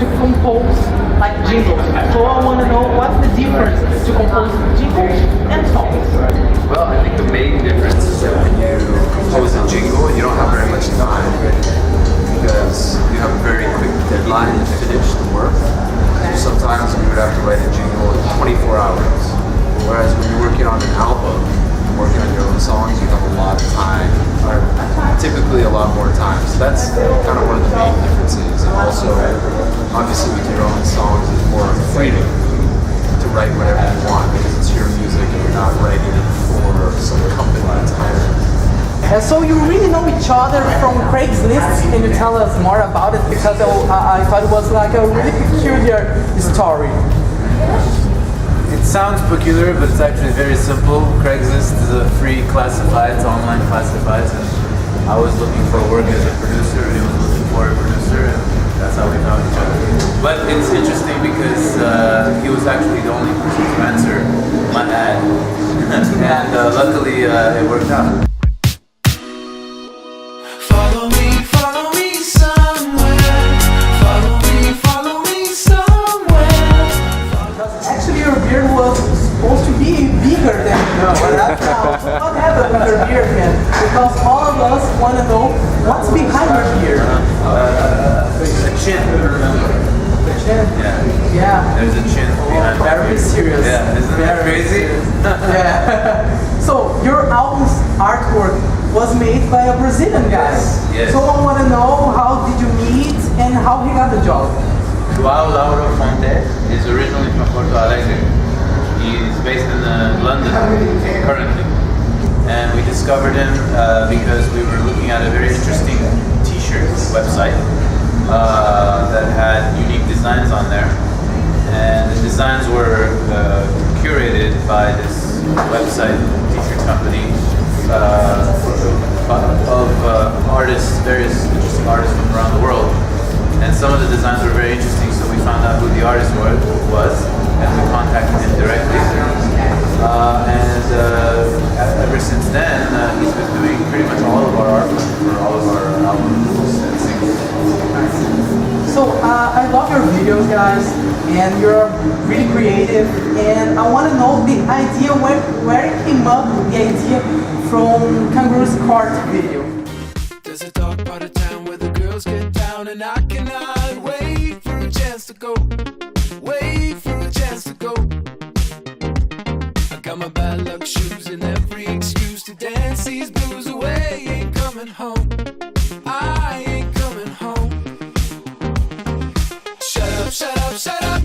to compose like jingles. So I want to know what's the difference to compose jingles and songs. Well, I think the main difference is that when you compose a jingle, you don't have very much time because you have a very quick deadline to finish the work. So sometimes you would have to write a jingle in 24 hours. Whereas when you're working on an album, working on your own songs, you have a lot of time, or typically a lot more time. So that's kind of one of the main differences. And also, obviously with your own songs, it's more freedom to write whatever you want because it's your music and you're not writing it for some company that's hiring. So you really know each other from Craigslist. Can you tell us more about it? Because I thought it was like a really peculiar story. It sounds peculiar, but it's actually very simple. Craigslist is a free classifieds, online classifieds, and I was looking for work as a producer, and he was looking for a producer, and that's how we found each other. But it's interesting because he was actually the only person to answer my ad, and luckily it worked out. What happened with your beard, man? Because all of us want to know what's behind your beard. A chin. The chin? Yeah. Yeah. There's a chin behind my Very beard. serious. Yeah, isn't that crazy? Yeah. So your album's artwork was made by a Brazilian guy. Yes. So I want to know, how did you meet and how he got the job? João Lauro Fonte is originally from Porto Alegre. He's based in London currently, and we discovered him because we were looking at a very interesting T-shirt website that had unique designs on there, and the designs were curated by this website T-shirt company of artists, various interesting artists from around the world, and some of the designs were very interesting. So we found out who the artist was. And we contacted him directly. Ever since then, he's been doing pretty much all of our artwork for all of our albums and singles. So I love your videos, guys, and you're really creative. And I want to know the idea, where it came up, the idea from Kangaroo's Court video. There's a dark part of town where the girls get down, and I cannot wait for a chance to go. Wait for a chance to go. I got my bad luck shoes and every excuse to dance these blues away. Ain't coming home. I ain't coming home. Shut up, shut up, shut up.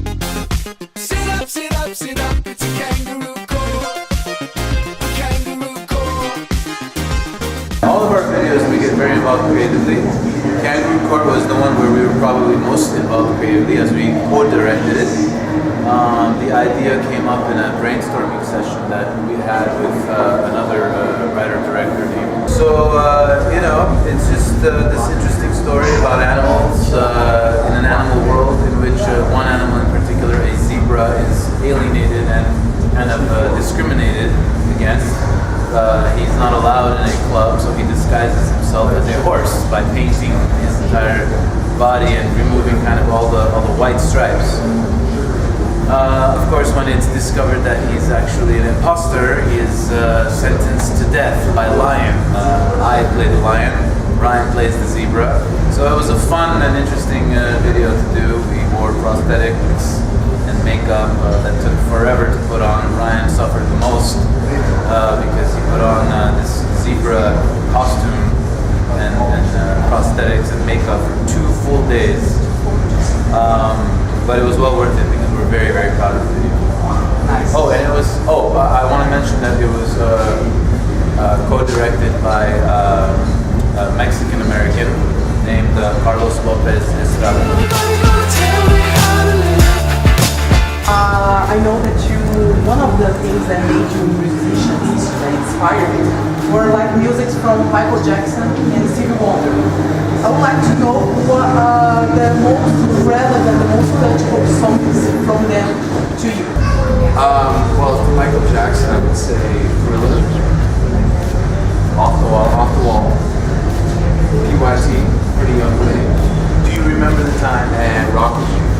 Sit up, sit up, sit up. It's a kangaroo court. Kangaroo court. All of our videos we get very involved creatively. Kangaroo Court was the one where we were probably most involved creatively as we co-directed it. The idea came up in a brainstorming session that we had with another writer-director named. So, it's just this interesting story about animals in an animal world in which one animal in particular, a zebra, is alienated and kind of discriminated against. He's not allowed in a club, so he disguises himself as a horse by painting his entire body and removing kind of all the white stripes. Of course, when it's discovered that he's actually an imposter, he is sentenced to death by a lion. I play the lion, Ryan plays the zebra. So it was a fun and interesting video to do. We wore prosthetics and makeup that took forever to put on. Ryan suffered the most because he put on this zebra costume and prosthetics and makeup for 2 full days. But it was well worth it because we're very, very proud of the video. Nice. Oh, and it was, I want to mention that it was co-directed by a Mexican-American named Carlos Lopez Estrada. I know that one of the things that made you musicians, that inspired you, were like music from Michael Jackson and Stevie Wonder. I would like to know what the most relevant, the most touchable songs from them to you. Well, for Michael Jackson, I would say Thriller, Off the Wall, PYT, Pretty Young Thing. Do you remember the time? And Rock With You.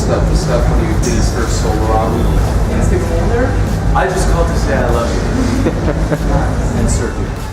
Steph when you did his first solo album? And Stevie Wonder. I just called to say I love you. And Sergio.